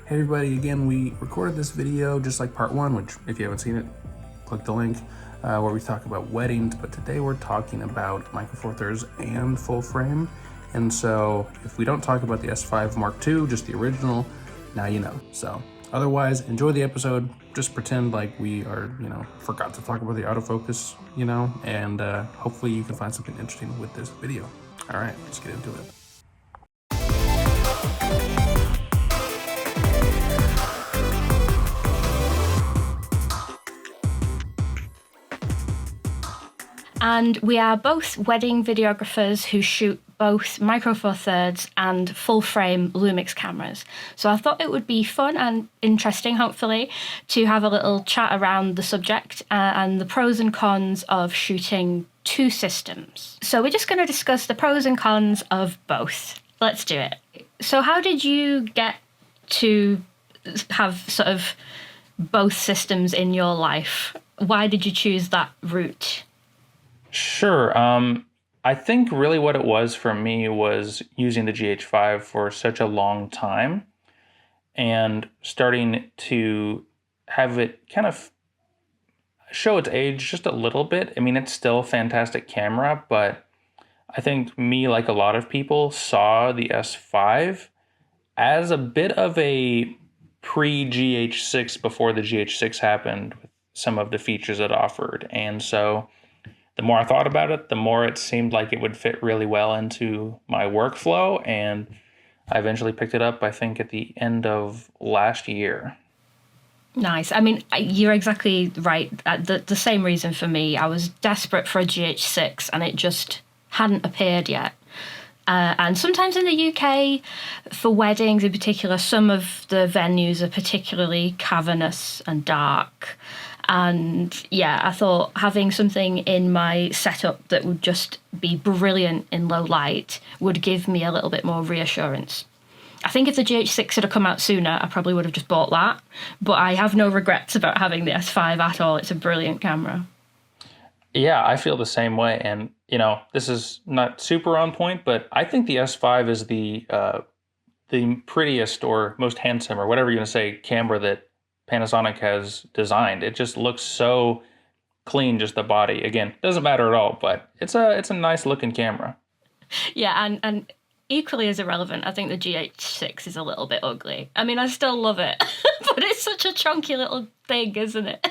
Hey everybody, again, we recorded this video just like part one, which if you haven't seen it, click the link, where we talk about weddings, but today we're talking about Micro Four Thirds and full frame. And so if we don't talk about the S5 Mark II, just the original, now you know. So otherwise, enjoy the episode. Just pretend like we are, forgot to talk about the autofocus, and hopefully you can find something interesting with this video. All right, let's get into it. And we are both wedding videographers who shoot both Micro Four Thirds and full frame Lumix cameras. So I thought it would be fun and interesting, hopefully, to have a little chat around the subject and the pros and cons of shooting two systems. So we're just going to discuss the pros and cons of both. Let's do it. So how did you get to have sort of both systems in your life? Why did you choose that route? Sure. I think really what it was for me was using the GH5 for such a long time and starting to have it kind of show its age just a little bit. I mean, it's still a fantastic camera, but I think me, like a lot of people, saw the S5 as a bit of a pre-GH6 before the GH6 happened with some of the features it offered. And so the more I thought about it, the more it seemed like it would fit really well into my workflow. And I eventually picked it up, I think, at the end of last year. Nice. I mean, you're exactly right. The same reason for me. I was desperate for a GH6 and it just hadn't appeared yet. And sometimes in the UK, for weddings in particular, some of the venues are particularly cavernous and dark. And yeah, I thought having something in my setup that would just be brilliant in low light would give me a little bit more reassurance. I think if the GH6 had come out sooner, I probably would have just bought that. But I have no regrets about having the S5 at all. It's a brilliant camera. Yeah, I feel the same way. And, this is not super on point, but I think the S5 is the prettiest or most handsome or whatever you're going to say camera that Panasonic has designed. It just looks so clean, just the body. Again, doesn't matter at all, but it's a nice looking camera. Yeah, and equally as irrelevant, I think the GH6 is a little bit ugly. I mean, I still love it, but it's such a chunky little thing, isn't it?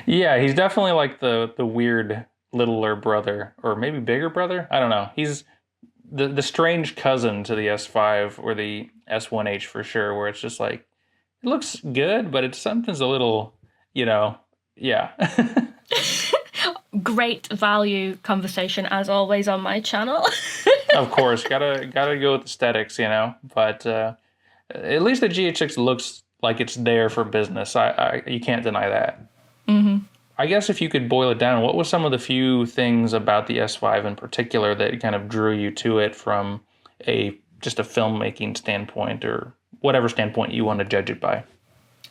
Yeah, he's definitely like the weird littler brother, or maybe bigger brother. I don't know. He's the strange cousin to the S5 or the S1H for sure, where it's just like, it looks good, but something's a little, yeah. Great value conversation as always on my channel. Of course, gotta go with aesthetics, But at least the GH6 looks like it's there for business. You can't deny that. Mm-hmm. I guess if you could boil it down, what was some of the few things about the S5 in particular that kind of drew you to it from just a filmmaking standpoint or whatever standpoint you want to judge it by?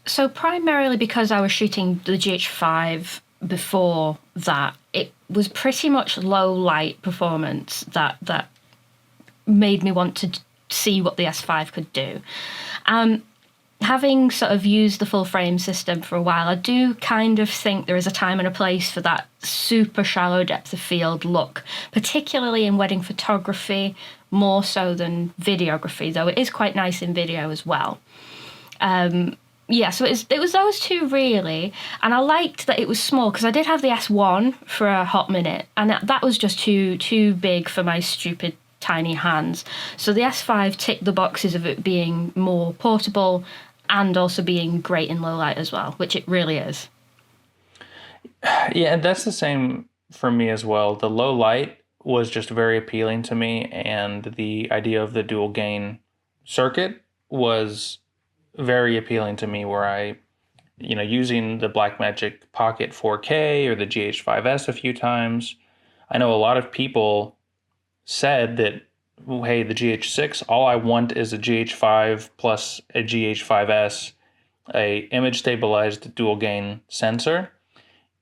So primarily because I was shooting the GH5 before that, it was pretty much low light performance that made me want to see what the S5 could do. Having sort of used the full frame system for a while, I do kind of think there is a time and a place for that super shallow depth of field look, particularly in wedding photography, more so than videography, though it is quite nice in video as well. So it was those two really, and I liked that it was small because I did have the S1 for a hot minute, and that was just too big for my stupid tiny hands. So the S5 ticked the boxes of it being more portable and also being great in low light as well, which it really is. Yeah, and that's the same for me as well. The low light was just very appealing to me, and the idea of the dual gain circuit was very appealing to me, where I, using the Blackmagic Pocket 4K or the GH5S a few times, I know a lot of people said that, hey, the GH6, all I want is a GH5 plus a GH5S, a image stabilized dual gain sensor.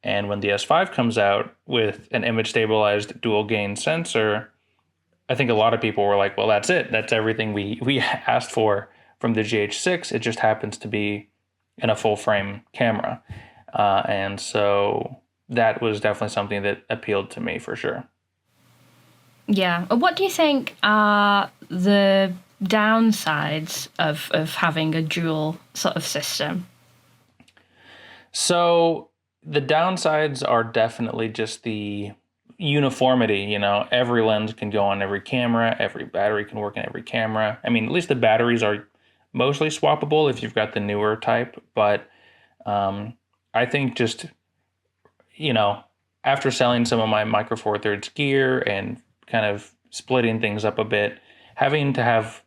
And when the S5 comes out with an image stabilized dual gain sensor, I think a lot of people were like, well, that's it. That's everything we asked for from the GH6. It just happens to be in a full frame camera. And so that was definitely something that appealed to me for sure. Yeah. What do you think are the downsides of having a dual sort of system? So the downsides are definitely just the uniformity. You know, every lens can go on every camera, every battery can work in every camera. I mean, at least the batteries are mostly swappable if you've got the newer type, but I think just, you know, after selling some of my Micro Four Thirds gear and kind of splitting things up a bit, having to have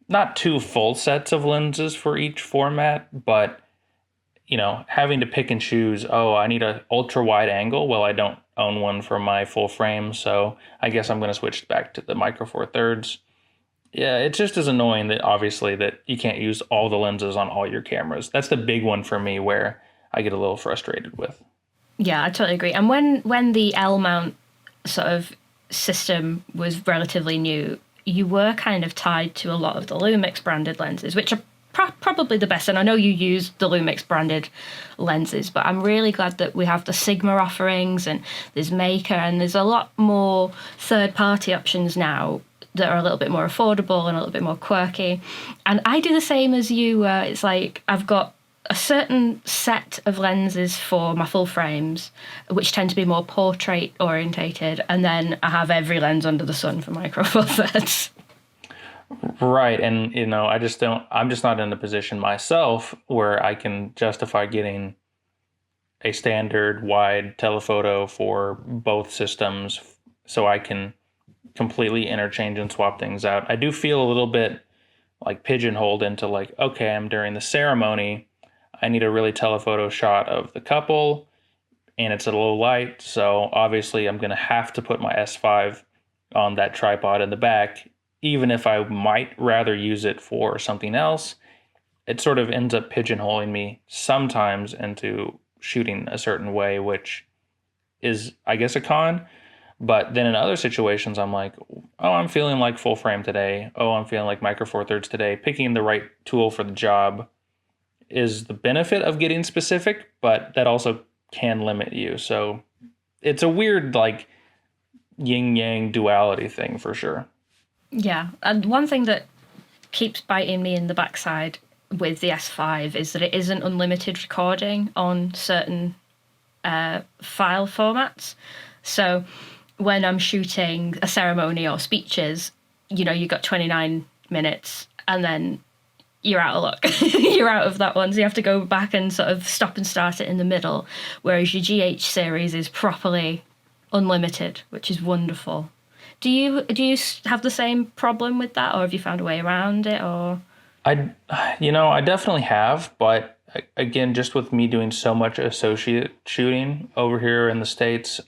not two full sets of lenses for each format, but, you know, having to pick and choose, oh, I need an ultra wide angle. Well, I don't own one for my full frame, so I guess I'm going to switch back to the Micro Four Thirds. Yeah, it's just as annoying that obviously that you can't use all the lenses on all your cameras. That's the big one for me where I get a little frustrated with. Yeah, I totally agree. And when the L mount sort of system was relatively new, you were kind of tied to a lot of the Lumix branded lenses, which are probably the best. And I know you use the Lumix branded lenses, but I'm really glad that we have the Sigma offerings and there's Maker and there's a lot more third-party options now that are a little bit more affordable and a little bit more quirky. And I do the same as you. It's like I've got a certain set of lenses for my full frames, which tend to be more portrait orientated, and then I have every lens under the sun for Micro Four Thirds. Right, and you know, I'm just not in a position myself where I can justify getting a standard wide telephoto for both systems so I can completely interchange and swap things out. I do feel a little bit like pigeonholed into like, okay, I'm during the ceremony, I need a really telephoto shot of the couple and it's a low light, so obviously I'm going to have to put my S5 on that tripod in the back, even if I might rather use it for something else. It sort of ends up pigeonholing me sometimes into shooting a certain way, which is, I guess, a con. But then in other situations, I'm like, oh, I'm feeling like full frame today. Oh, I'm feeling like Micro Four Thirds today. Picking the right tool for the job is the benefit of getting specific, but that also can limit you. So it's a weird, like, yin-yang duality thing for sure. Yeah, and one thing that keeps biting me in the backside with the S5 is that it isn't unlimited recording on certain file formats. So when I'm shooting a ceremony or speeches, you know, you got 29 minutes and then you're out of luck. You're out of that one. So you have to go back and sort of stop and start it in the middle. Whereas your GH series is properly unlimited, which is wonderful. Do you have the same problem with that, or have you found a way around it? Or I definitely have, but again, just with me doing so much associate shooting over here in the States,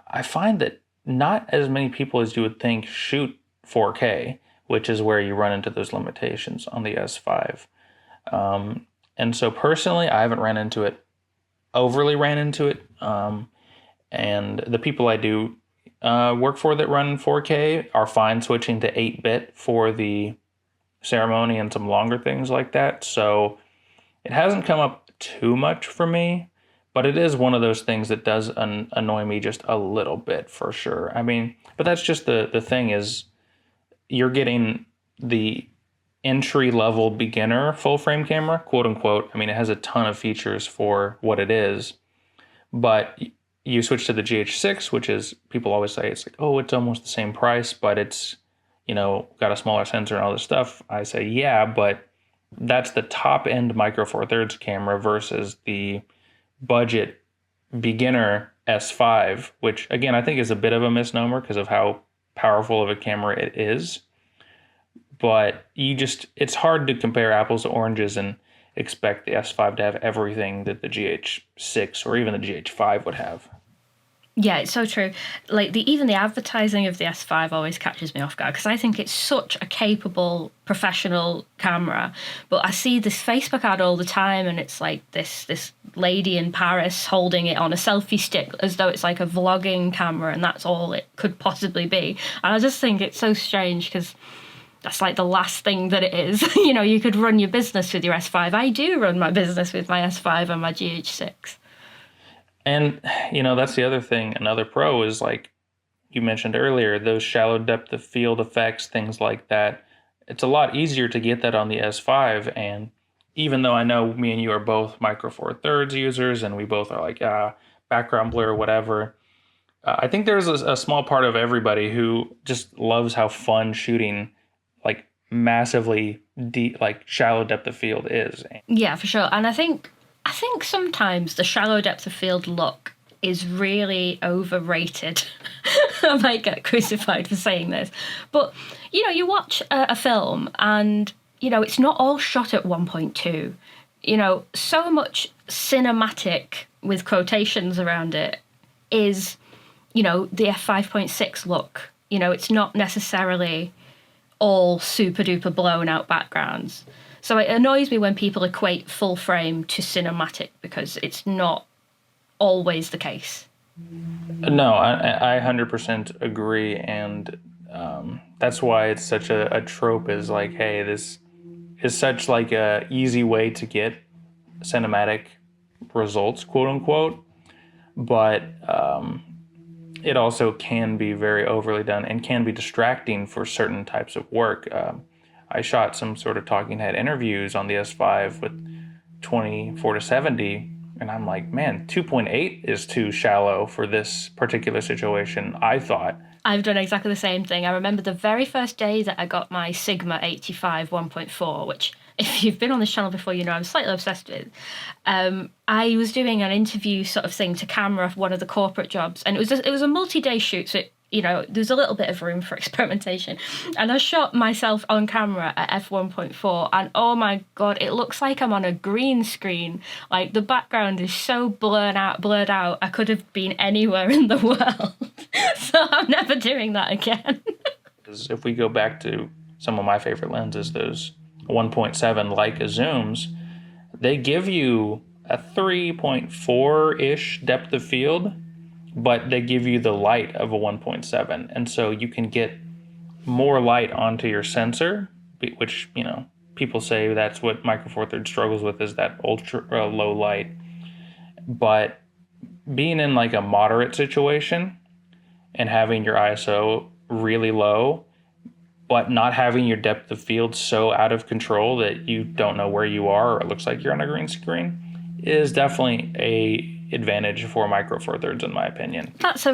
I find that not as many people as you would think shoot 4K, which is where you run into those limitations on the S5. And so personally, I haven't overly ran into it. And the people I do work for that run 4K are fine switching to 8-bit for the ceremony and some longer things like that. So it hasn't come up too much for me, but it is one of those things that does annoy me just a little bit for sure. I mean, but that's just the thing is you're getting the entry-level beginner full-frame camera, quote-unquote. I mean, it has a ton of features for what it is, but you switch to the GH6, which is, people always say, it's like, oh, it's almost the same price, but it's, you know, got a smaller sensor and all this stuff. I say, yeah, but that's the top-end Micro Four Thirds camera versus the budget beginner S5, which, again, I think is a bit of a misnomer because of how powerful of a camera it is. But it's hard to compare apples to oranges and expect the S5 to have everything that the GH6 or even the GH5 would have. yeah, it's so true. Like even the advertising of the S5 always catches me off guard because I think it's such a capable professional camera. But I see this Facebook ad all the time, and it's like this lady in Paris holding it on a selfie stick as though it's like a vlogging camera, and that's all it could possibly be. And I just think it's so strange because that's like the last thing that it is. You could run your business with your S5. I do run my business with my S5 and my GH6. And, that's the other thing. Another pro is, like you mentioned earlier, those shallow depth of field effects, things like that. It's a lot easier to get that on the S5. And even though I know me and you are both Micro Four Thirds users and we both are like, background blur, whatever, I think there's a small part of everybody who just loves how fun shooting like massively deep, like shallow depth of field is. Yeah, for sure. And I think sometimes the shallow depth of field look is really overrated. I might get crucified for saying this. But, you watch a film and, it's not all shot at 1.2. So much cinematic, with quotations around it, is, the f5.6 look. It's not necessarily all super duper blown out backgrounds. So it annoys me when people equate full frame to cinematic, because it's not always the case. No, I 100% agree. And that's why it's such a trope, is like, hey, this is such like a easy way to get cinematic results, quote unquote. But it also can be very overly done and can be distracting for certain types of work. I shot some sort of talking head interviews on the S5 with 24-70, and I'm like, man, 2.8 is too shallow for this particular situation, I thought. I've done exactly the same thing. I remember the very first day that I got my Sigma 85 1.4, which, if you've been on this channel before, I'm slightly obsessed with. I was doing an interview sort of thing to camera for one of the corporate jobs, and it was a multi-day shoot, so there's a little bit of room for experimentation. And I shot myself on camera at f1.4, and oh my God, it looks like I'm on a green screen. Like, the background is so blurred out. I could have been anywhere in the world. So I'm never doing that again. If we go back to some of my favorite lenses, those 1.7 Leica zooms, they give you a 3.4-ish depth of field, but they give you the light of a 1.7. And so you can get more light onto your sensor, which, people say that's what Micro Four Thirds struggles with, is that ultra low light. But being in like a moderate situation and having your ISO really low, but not having your depth of field so out of control that you don't know where you are, or it looks like you're on a green screen, is definitely a advantage for Micro Four Thirds, in my opinion. That's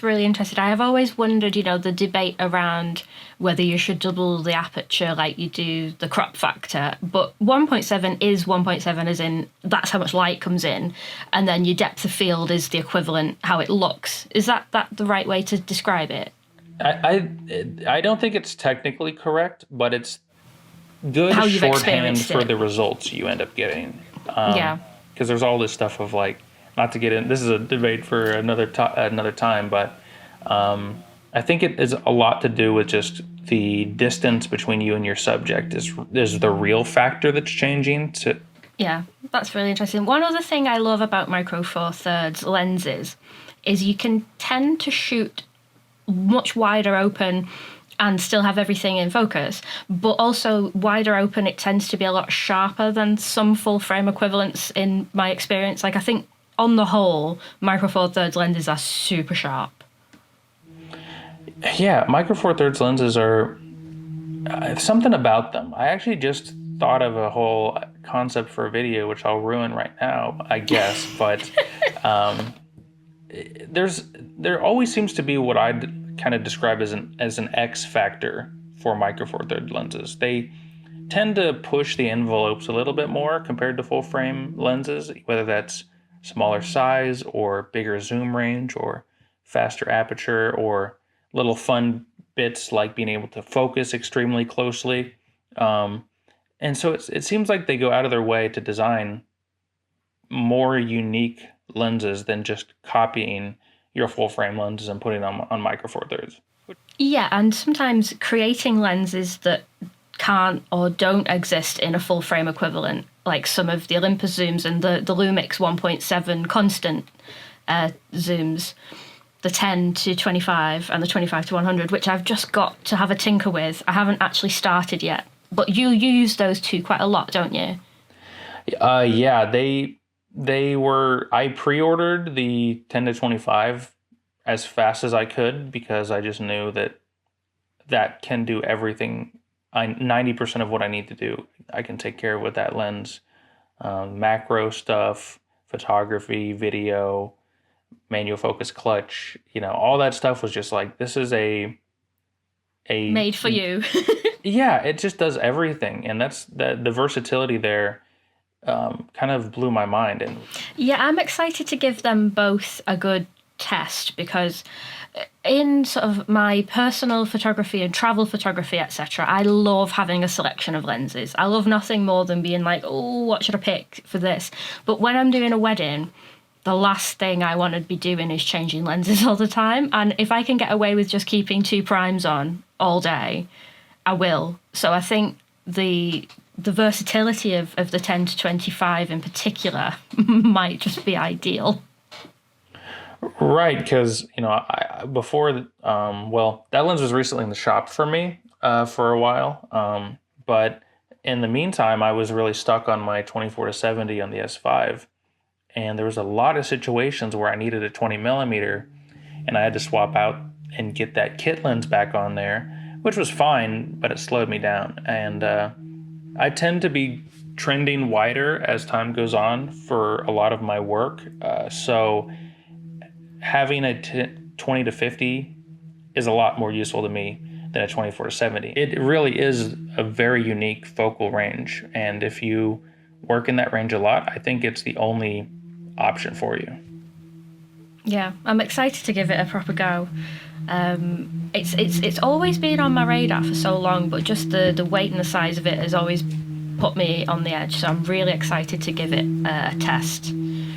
really interesting. I have always wondered, the debate around whether you should double the aperture like you do the crop factor. But 1.7 is 1.7, as in that's how much light comes in, and then your depth of field is the equivalent, how it looks. Is that the right way to describe it? I don't think it's technically correct, but it's good how you've shorthand for it. the results you end up getting. Yeah. Because there's all this stuff of like, not to get in, this is a debate for another time, but I think it is a lot to do with just the distance between you and your subject is the real factor that's changing. Yeah, that's really interesting. One other thing I love about Micro Four Thirds lenses is you can tend to shoot much wider open and still have everything in focus, but also wider open, it tends to be a lot sharper than some full frame equivalents in my experience. Like, I think on the whole, Micro Four Thirds lenses are super sharp. Yeah, Micro Four Thirds lenses are something about them. I actually just thought of a whole concept for a video, which I'll ruin right now, I guess, but there always seems to be what I'd kind of describe as an X factor for Micro Four Thirds lenses. They tend to push the envelopes a little bit more compared to full frame lenses, whether that's smaller size or bigger zoom range or faster aperture or little fun bits like being able to focus extremely closely. And so it seems like they go out of their way to design more unique lenses than just copying your full frame lenses and putting them on Micro Four Thirds. Yeah, and sometimes creating lenses that can't or don't exist in a full frame equivalent, like some of the Olympus zooms and the Lumix 1.7 constant zooms. the 10 to 25 and the 25 to 100, which I've just got to have a tinker with. I haven't actually started yet. But you use those two quite a lot, don't you? Yeah, they were. I pre-ordered the 10 to 25 as fast as I could because I just knew that can do everything. 90% of what I need to do, I can take care of with that lens. Macro stuff, photography, video, manual focus clutch, all that stuff was just like, this is a made for you. Yeah, it just does everything, and that's the versatility there. Kind of blew my mind. And yeah, I'm excited to give them both a good test because in sort of my personal photography and travel photography, etc., I love having a selection of lenses. I love nothing more than being like, oh, what should I pick for this? But when I'm doing a wedding, the last thing I want to be doing is changing lenses all the time. And if I can get away with just keeping 2 primes on all day, I will. So I think the versatility of the 10 to 25 in particular might just be ideal. Right, because before, that lens was recently in the shop for me for a while, but in the meantime, I was really stuck on my 24 to 70 on the S5, and there was a lot of situations where I needed a 20 millimeter, and I had to swap out and get that kit lens back on there, which was fine, but it slowed me down, and I tend to be trending wider as time goes on for a lot of my work, so having a 20 to 50 is a lot more useful to me than a 24 to 70. It really is a very unique focal range, and if you work in that range a lot, I think it's the only option for you. Yeah, I'm excited to give it a proper go. It's always been on my radar for so long, but just the weight and the size of it has always put me on the edge, so I'm really excited to give it a test.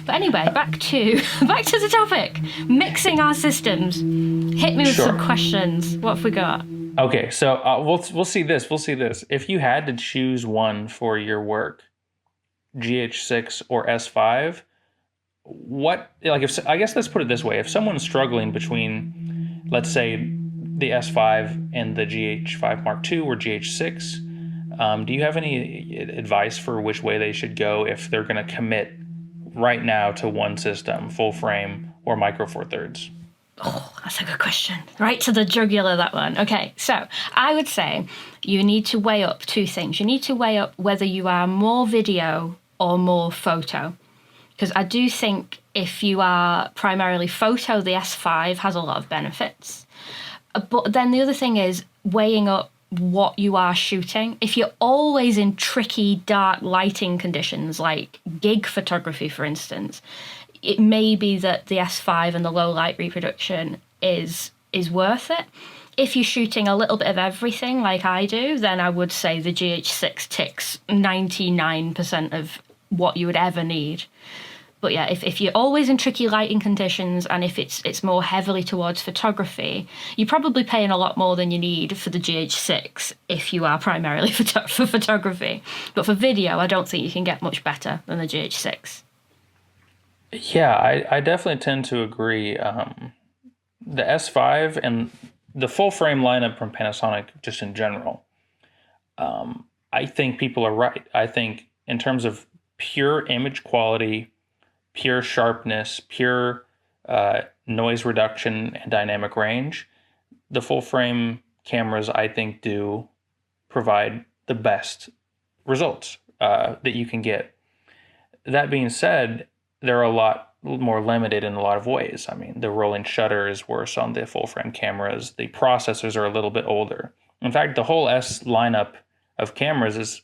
But anyway, back to the topic. Mixing our systems. Hit me with some questions. What have we got? Okay, so we'll see this. We'll see this. If you had to choose one for your work, GH6 or S5, I guess let's put it this way. If someone's struggling between, let's say, the S5 and the GH5 Mark II or GH6, do you have any advice for which way they should go if they're going to commit right now to one system, full frame or micro four thirds? Oh, that's a good question. Right to the jugular, that one. Okay, so I would say you need to weigh up 2 things. You need to weigh up whether you are more video or more photo. Because I do think if you are primarily photo, the S5 has a lot of benefits. But then the other thing is weighing up what you are shooting. If you're always in tricky, dark lighting conditions, like gig photography, for instance, it may be that the S5 and the low light reproduction is worth it. If you're shooting a little bit of everything like I do, then I would say the GH6 ticks 99% of what you would ever need. But yeah, if you're always in tricky lighting conditions and if it's more heavily towards photography, you're probably paying a lot more than you need for the GH6 if you are primarily for photography. But for video, I don't think you can get much better than the GH6. Yeah, I definitely tend to agree. The S5 and the full frame lineup from Panasonic, just in general, I think people are right. I think in terms of pure image quality, pure sharpness, pure noise reduction and dynamic range, the full frame cameras, I think, do provide the best results that you can get. That being said, they're a lot more limited in a lot of ways. I mean, the rolling shutter is worse on the full frame cameras. The processors are a little bit older. In fact, the whole S lineup of cameras is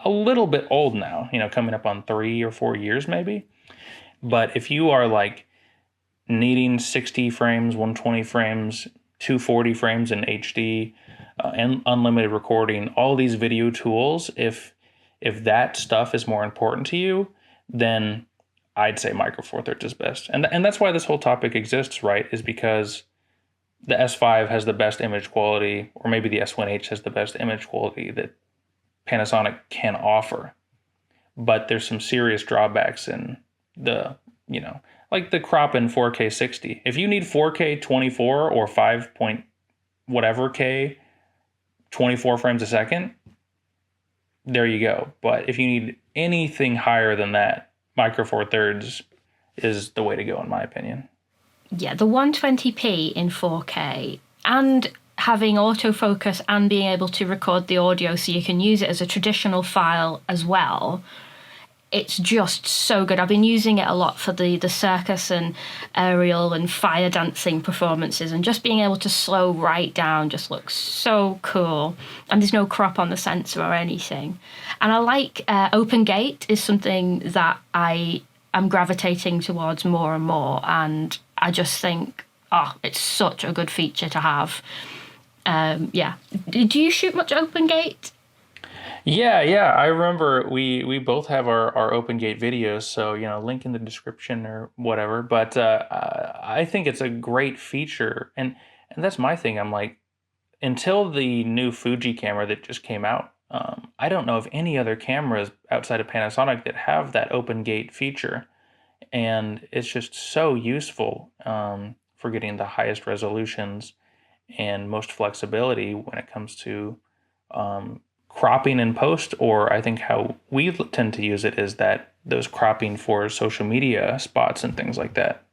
a little bit old now, coming up on 3 or 4 years maybe. But if you are like needing 60 frames, 120 frames, 240 frames in HD, and unlimited recording, all these video tools, if that stuff is more important to you, then I'd say Micro Four Thirds is best. And that's why this whole topic exists, right? Is because the S5 has the best image quality, or maybe the S1H has the best image quality that Panasonic can offer. But there's some serious drawbacks in the like the crop in 4K 60. If you need 4K 24 or 5 point whatever K 24 frames a second, there you go. But if you need anything higher than that, Micro Four Thirds is the way to go, in my opinion. Yeah, the 120p in 4K and having autofocus and being able to record the audio so you can use it as a traditional file as well. It's just so good. I've been using it a lot for the circus and aerial and fire dancing performances, and just being able to slow right down just looks so cool. And there's no crop on the sensor or anything. And I like open gate is something that I am gravitating towards more and more. And I just think, it's such a good feature to have. Yeah. Do you shoot much open gate? Yeah. I remember we both have our open gate videos, so link in the description or whatever. But I think it's a great feature, and that's my thing. I'm like, until the new Fuji camera that just came out, I don't know of any other cameras outside of Panasonic that have that open gate feature, and it's just so useful for getting the highest resolutions and most flexibility when it comes to cropping in post. Or I think how we tend to use it is that those cropping for social media spots and things like that.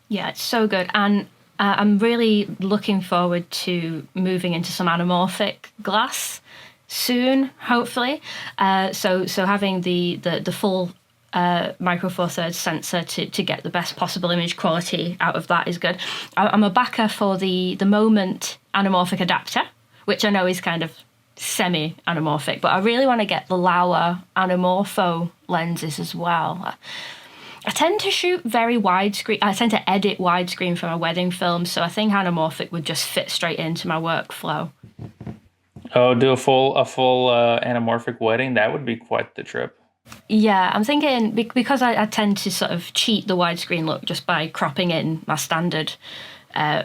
Yeah, it's so good. And I'm really looking forward to moving into some anamorphic glass soon, hopefully. So having the full Micro Four Thirds sensor to get the best possible image quality out of that is good. I'm a backer for the Moment anamorphic adapter, which I know is kind of semi-anamorphic, but I really want to get the Laowa anamorpho lenses as well. I tend to shoot very widescreen. I tend to edit widescreen for my wedding films, so I think anamorphic would just fit straight into my workflow. Oh, do a full anamorphic wedding? That would be quite the trip. Yeah, I'm thinking because I tend to sort of cheat the widescreen look just by cropping in my standard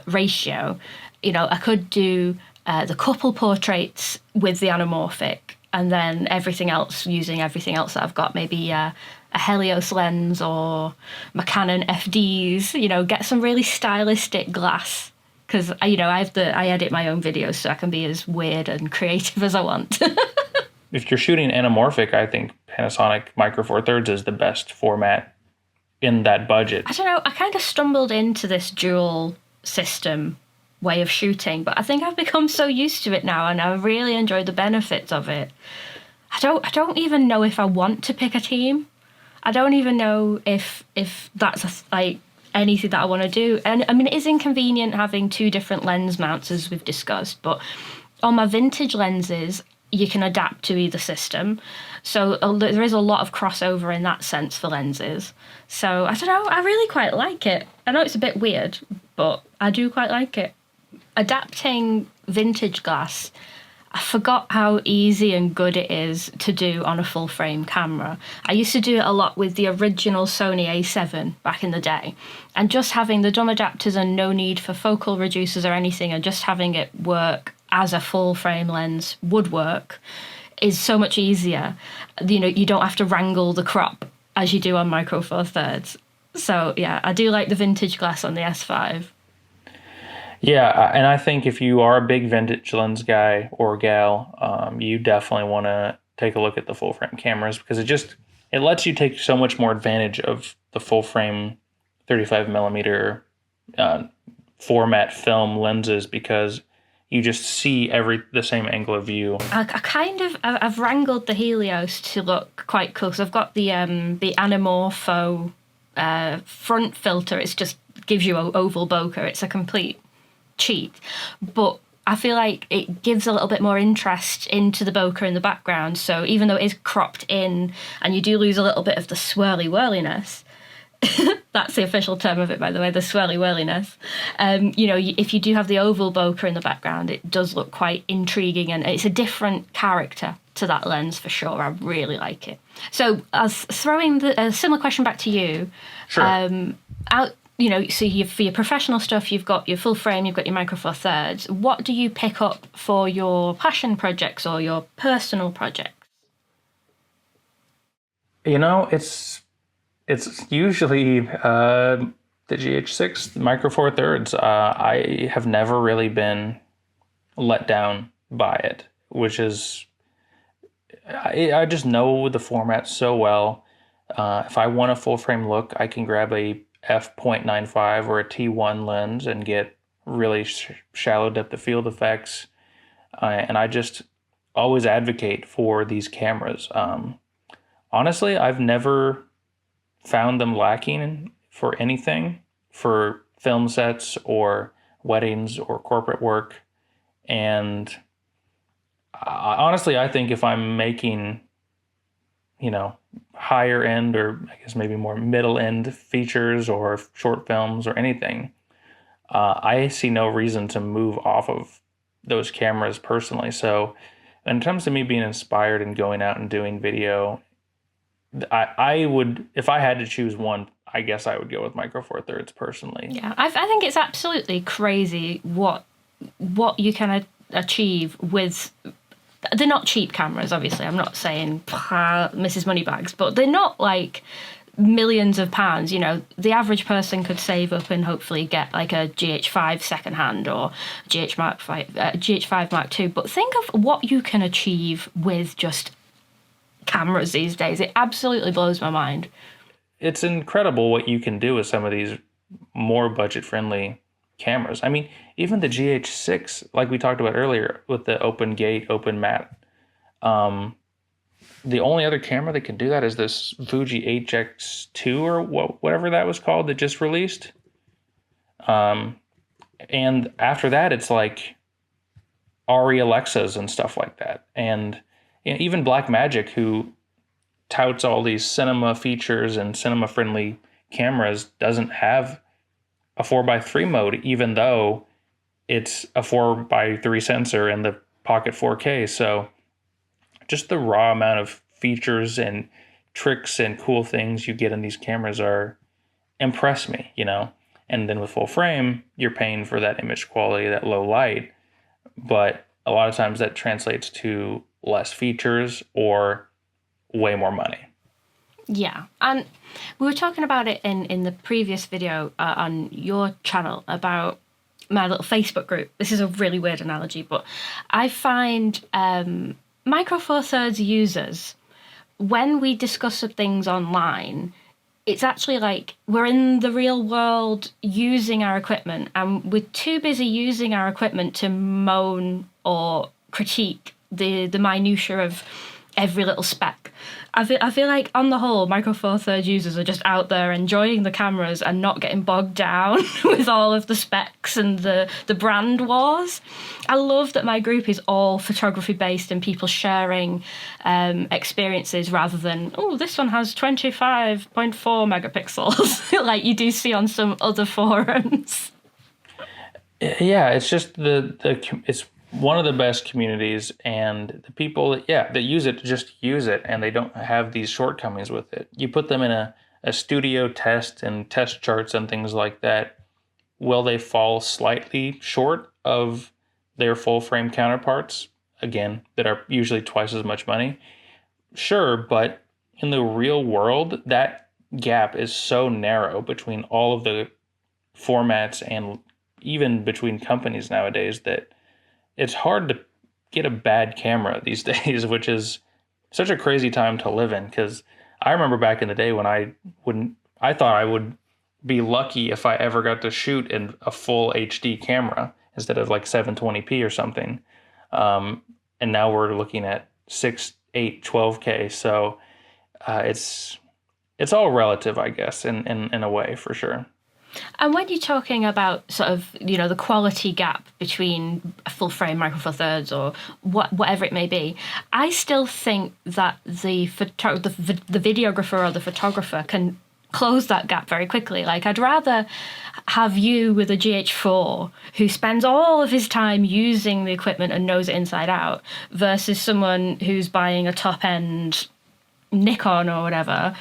ratio. I could do the couple portraits with the anamorphic, and then everything else using everything else that I've got, maybe a Helios lens or my Canon FDs. Get some really stylistic glass, because I edit my own videos, so I can be as weird and creative as I want. If you're shooting anamorphic, I think Panasonic Micro Four Thirds is the best format in that budget. I don't know. I kind of stumbled into this dual system way of shooting, but I think I've become so used to it now, and I really enjoy the benefits of it. I don't even know if I want to pick a team. I don't even know if that's anything that I want to do. And I mean, it is inconvenient having two different lens mounts, as we've discussed, but on my vintage lenses, you can adapt to either system. So there is a lot of crossover in that sense for lenses. So I don't know, I really quite like it. I know it's a bit weird, but I do quite like it. Adapting vintage glass, I forgot how easy and good it is to do on a full frame camera. I used to do it a lot with the original Sony A7 back in the day, and just having the dumb adapters and no need for focal reducers or anything, and just having it work as a full frame lens would work is so much easier. You don't have to wrangle the crop as you do on Micro Four Thirds. So yeah, I do like the vintage glass on the S5. Yeah, and I think if you are a big vintage lens guy or gal, you definitely want to take a look at the full frame cameras, because it lets you take so much more advantage of the full frame 35 millimeter format film lenses, because you just see the same angle of view. I've wrangled the Helios to look quite cool. So I've got the anamorpho front filter. It just gives you an oval bokeh. It's a complete cheat, but I feel like it gives a little bit more interest into the bokeh in the background. So even though it is cropped in and you do lose a little bit of the swirly whirliness, that's the official term of it, by the way, the swirly whirliness. If you do have the oval bokeh in the background, it does look quite intriguing, and it's a different character to that lens for sure. I really like it. So I was throwing a similar question back to you. Sure. So for your professional stuff, you've got your full frame, you've got your Micro Four Thirds. What do you pick up for your passion projects or your personal projects? It's usually the GH6 Micro Four Thirds. I have never really been let down by it, which is I just know the format so well. If I want a full frame look, I can grab a f.95 or a T1 lens and get really shallow depth of field effects. And I just always advocate for these cameras. Honestly, I've never found them lacking for anything, for film sets or weddings or corporate work. And honestly, I think if I'm making, higher end, or I guess maybe more middle end features or short films or anything, I see no reason to move off of those cameras personally. So in terms of me being inspired and going out and doing video, I would, if I had to choose one, I guess I would go with Micro Four Thirds personally. Yeah, I think it's absolutely crazy what you can achieve with. They're not cheap cameras, obviously. I'm not saying Mrs. Moneybags, but they're not like millions of pounds. The average person could save up and hopefully get like a GH5 secondhand or GH5 Mark II. But think of what you can achieve with just cameras these days. It absolutely blows my mind. It's incredible what you can do with some of these more budget-friendly cameras. I mean, even the GH6, like we talked about earlier, with the open gate, open matte. The only other camera that can do that is this Fuji HX2 or whatever that was called that just released. And after that, it's like ARRI Alexas and stuff like that. And even Blackmagic, who touts all these cinema features and cinema-friendly cameras, doesn't have a 4x3 mode, even though it's a 4x3 sensor and the Pocket 4K. So just the raw amount of features and tricks and cool things you get in these cameras impress me, And then with full frame, you're paying for that image quality, that low light. But a lot of times that translates to less features or way more money. Yeah, and we were talking about it in the previous video on your channel about my little Facebook group. This is a really weird analogy, but I find Micro Four Thirds users, when we discuss things online, it's actually like we're in the real world using our equipment, and we're too busy using our equipment to moan or critique the minutiae of every little spec. I feel like on the whole, Micro Four Thirds users are just out there enjoying the cameras and not getting bogged down with all of the specs and the brand wars. I love that my group is all photography based and people sharing experiences rather than, this one has 25.4 megapixels like you do see on some other forums. Yeah, it's just it's one of the best communities, and the people that use it just use it, and they don't have these shortcomings with it. You put them in a studio test and test charts and things like that, will they fall slightly short of their full frame counterparts, again, that are usually twice as much money? Sure, but in the real world, that gap is so narrow between all of the formats and even between companies nowadays that it's hard to get a bad camera these days, which is such a crazy time to live in. Because I remember back in the day when I thought I would be lucky if I ever got to shoot in a full HD camera instead of like 720p or something. And now we're looking at 6, 8, 12K. So it's all relative, I guess, in a way, for sure. And when you're talking about sort of, the quality gap between a full frame Micro Four Thirds or whatever it may be, I still think that the videographer or the photographer can close that gap very quickly. Like, I'd rather have you with a GH4 who spends all of his time using the equipment and knows it inside out versus someone who's buying a top-end Nikon or whatever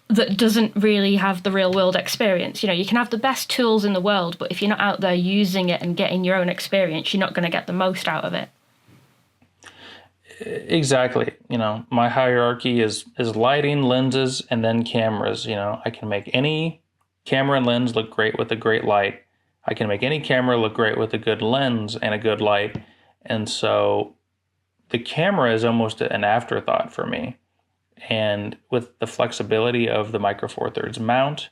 that doesn't really have the real world experience. You can have the best tools in the world, but if you're not out there using it and getting your own experience, you're not going to get the most out of it. Exactly. My hierarchy is lighting, lenses, and then cameras. I can make any camera and lens look great with a great light. I can make any camera look great with a good lens and a good light. And so the camera is almost an afterthought for me. And with the flexibility of the Micro Four Thirds mount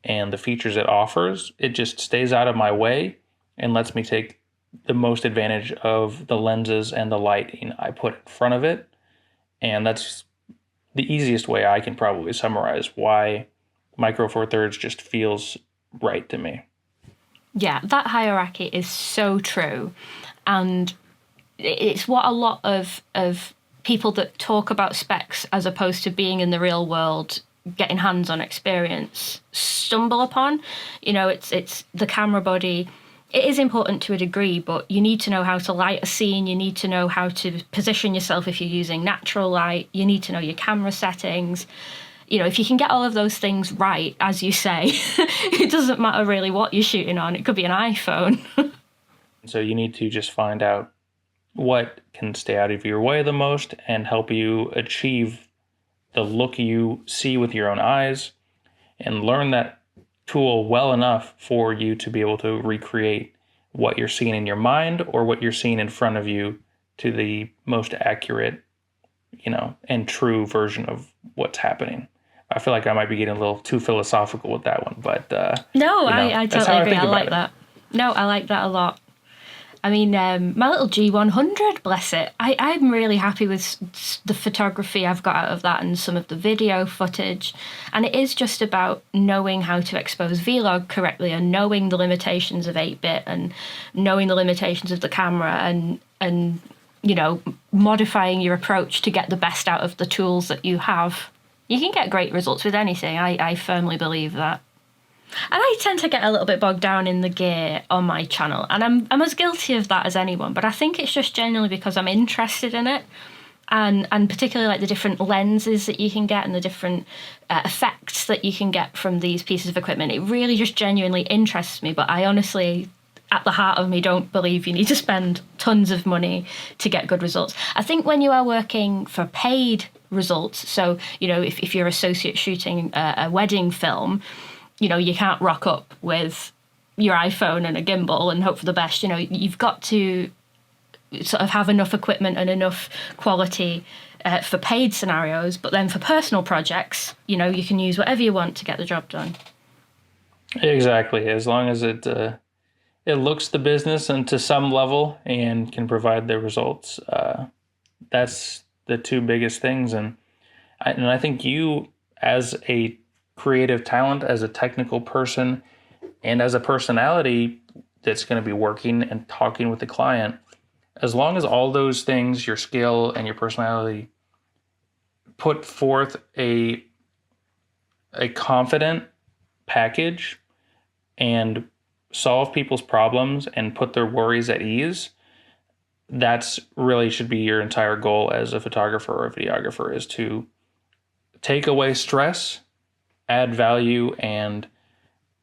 and the features it offers, it just stays out of my way and lets me take the most advantage of the lenses and the lighting I put in front of it. And that's the easiest way I can probably summarize why Micro Four Thirds just feels right to me. Yeah, that hierarchy is so true. And it's what a lot of people that talk about specs as opposed to being in the real world, getting hands-on experience, stumble upon. It's the camera body. It is important to a degree, but you need to know how to light a scene. You need to know how to position yourself if you're using natural light. You need to know your camera settings. If you can get all of those things right, as you say, it doesn't matter really what you're shooting on. It could be an iPhone. So you need to just find out what can stay out of your way the most and help you achieve the look you see with your own eyes, and learn that tool well enough for you to be able to recreate what you're seeing in your mind or what you're seeing in front of you to the most accurate, and true version of what's happening. I feel like I might be getting a little too philosophical with that one, but no, I totally agree. I like that. No, I like that a lot. I mean, my little G100, bless it. I'm really happy with the photography I've got out of that and some of the video footage. And it is just about knowing how to expose Vlog correctly and knowing the limitations of 8-bit and knowing the limitations of the camera and modifying your approach to get the best out of the tools that you have. You can get great results with anything. I firmly believe that. And I tend to get a little bit bogged down in the gear on my channel, and I'm as guilty of that as anyone, but I think it's just genuinely because I'm interested in it, and particularly like the different lenses that you can get and the different effects that you can get from these pieces of equipment. It really just genuinely interests me, but I honestly, at the heart of me, don't believe you need to spend tons of money to get good results. I think when you are working for paid results, so, if you're associate shooting a wedding film, you can't rock up with your iPhone and a gimbal and hope for the best. You've got to sort of have enough equipment and enough quality for paid scenarios. But then for personal projects, you can use whatever you want to get the job done. Exactly. As long as it looks the business and to some level and can provide the results. That's the two biggest things. And I think you, as a creative talent, as a technical person, and as a personality that's going to be working and talking with the client, as long as all those things, your skill and your personality, put forth a confident package and solve people's problems and put their worries at ease, that's really should be your entire goal as a photographer or a videographer, is to take away stress, add value, and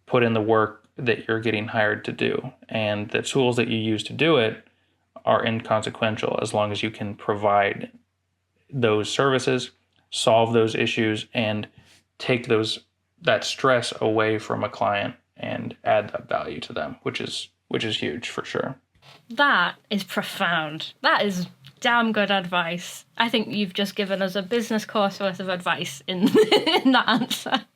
put in the work that you're getting hired to do. And the tools that you use to do it are inconsequential as long as you can provide those services, solve those issues, and take that stress away from a client and add that value to them, which is huge for sure. That is profound. That is damn good advice. I think you've just given us a business course worth of advice in that answer.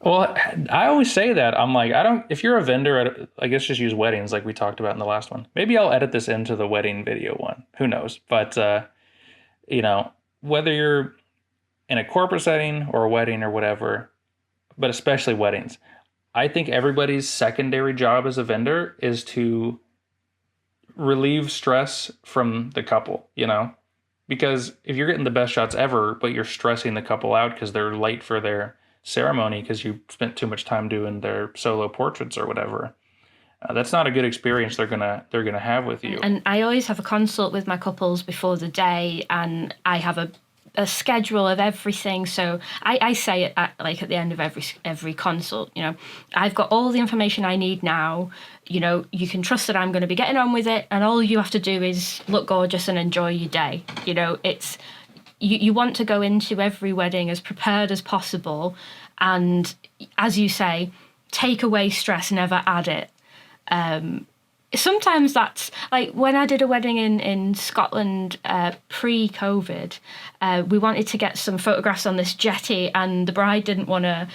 Well, I always say that. I'm like, if you're a vendor, I guess just use weddings like we talked about in the last one. Maybe I'll edit this into the wedding video one. Who knows? But, whether you're in a corporate setting or a wedding or whatever, but especially weddings, I think everybody's secondary job as a vendor is to relieve stress from the couple, because if you're getting the best shots ever, but you're stressing the couple out because they're late for their ceremony because you spent too much time doing their solo portraits or whatever, that's not a good experience they're gonna have with you. And I always have a consult with my couples before the day, and I have a a schedule of everything. So I say it at the end of every consult, I've got all the information I need now. You can trust that I'm going to be getting on with it, and all you have to do is look gorgeous and enjoy your day. It's you want to go into every wedding as prepared as possible, and as you say, take away stress, never add it. Sometimes that's like when I did a wedding in Scotland pre-COVID. We wanted to get some photographs on this jetty, and the bride didn't want to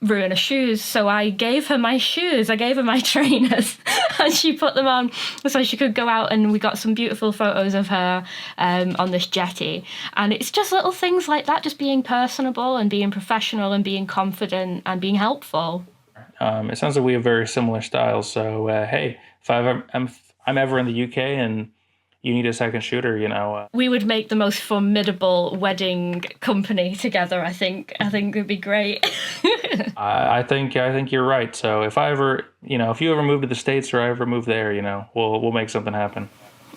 ruin her shoes, so I gave her my shoes. I gave her my trainers, and she put them on so she could go out, and we got some beautiful photos of her on this jetty. And it's just little things like that, just being personable and being professional and being confident and being helpful. It sounds like we have very similar styles. So, hey, if I'm ever in the UK and you need a second shooter, we would make the most formidable wedding company together. I think it would be great. I think you're right. So if you ever move to the States or I ever move there, we'll make something happen.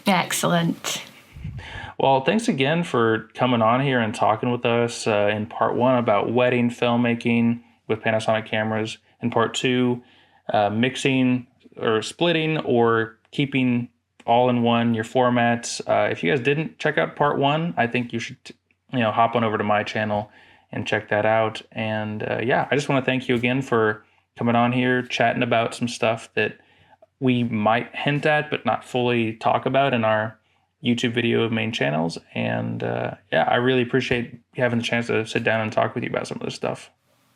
Excellent. Well, thanks again for coming on here and talking with us in part 1 about wedding filmmaking with Panasonic cameras. In part 2, mixing or splitting or keeping all in one your formats. If you guys didn't check out part 1, I think you should hop on over to my channel and check that out. And I just want to thank you again for coming on here, chatting about some stuff that we might hint at but not fully talk about in our YouTube video main channels. And I really appreciate having the chance to sit down and talk with you about some of this stuff.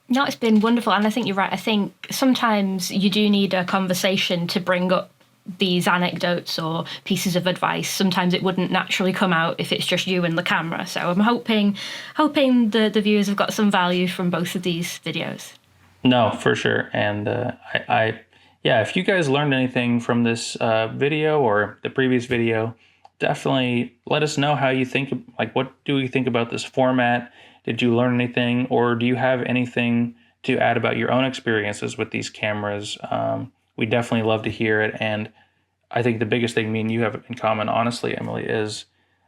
No, it's been wonderful. And I think you're right. I think sometimes you do need a conversation to bring up these anecdotes or pieces of advice. Sometimes it wouldn't naturally come out if it's just you and the camera. So I'm hoping the viewers have got some value from both of these videos. No, for sure. And if you guys learned anything from this video or the previous video, definitely let us know how you think, what do you think about this format? Did you learn anything, or do you have anything to add about your own experiences with these cameras? We definitely love to hear it. And I think the biggest thing me and you have in common, honestly, Emily, is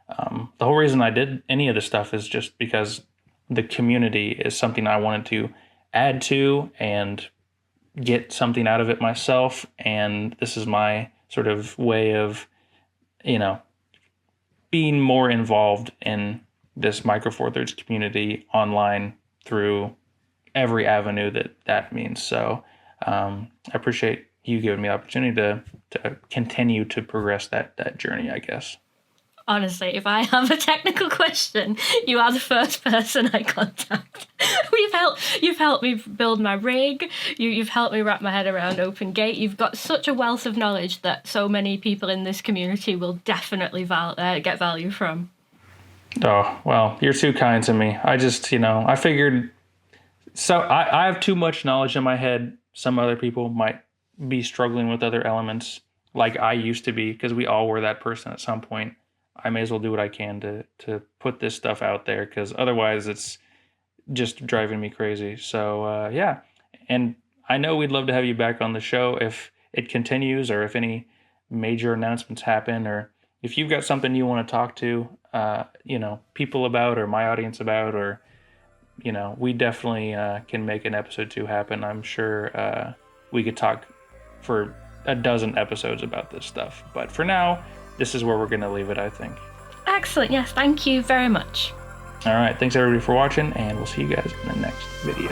the whole reason I did any of this stuff is just because the community is something I wanted to add to and get something out of it myself. And this is my sort of way of, being more involved in this Micro Four Thirds community online through every avenue that means. So I appreciate you giving me the opportunity to continue to progress that journey, I guess. Honestly, if I have a technical question, you are the first person I contact. You've helped me build my rig. You've helped me wrap my head around Open Gate. You've got such a wealth of knowledge that so many people in this community will definitely get value from. Oh, well, you're too kind to me. I just, I figured, so I have too much knowledge in my head. Some other people might be struggling with other elements like I used to be, because we all were that person at some point. I may as well do what I can to put this stuff out there, because otherwise it's just driving me crazy. So, and I know we'd love to have you back on the show if it continues, or if any major announcements happen, or if you've got something you want to talk to, people about, or my audience about, or, we definitely can make an episode 2 happen. I'm sure we could talk for a dozen episodes about this stuff. But for now, this is where we're going to leave it, I think. Excellent. Yes, thank you very much. All right. Thanks, everybody, for watching, and we'll see you guys in the next video.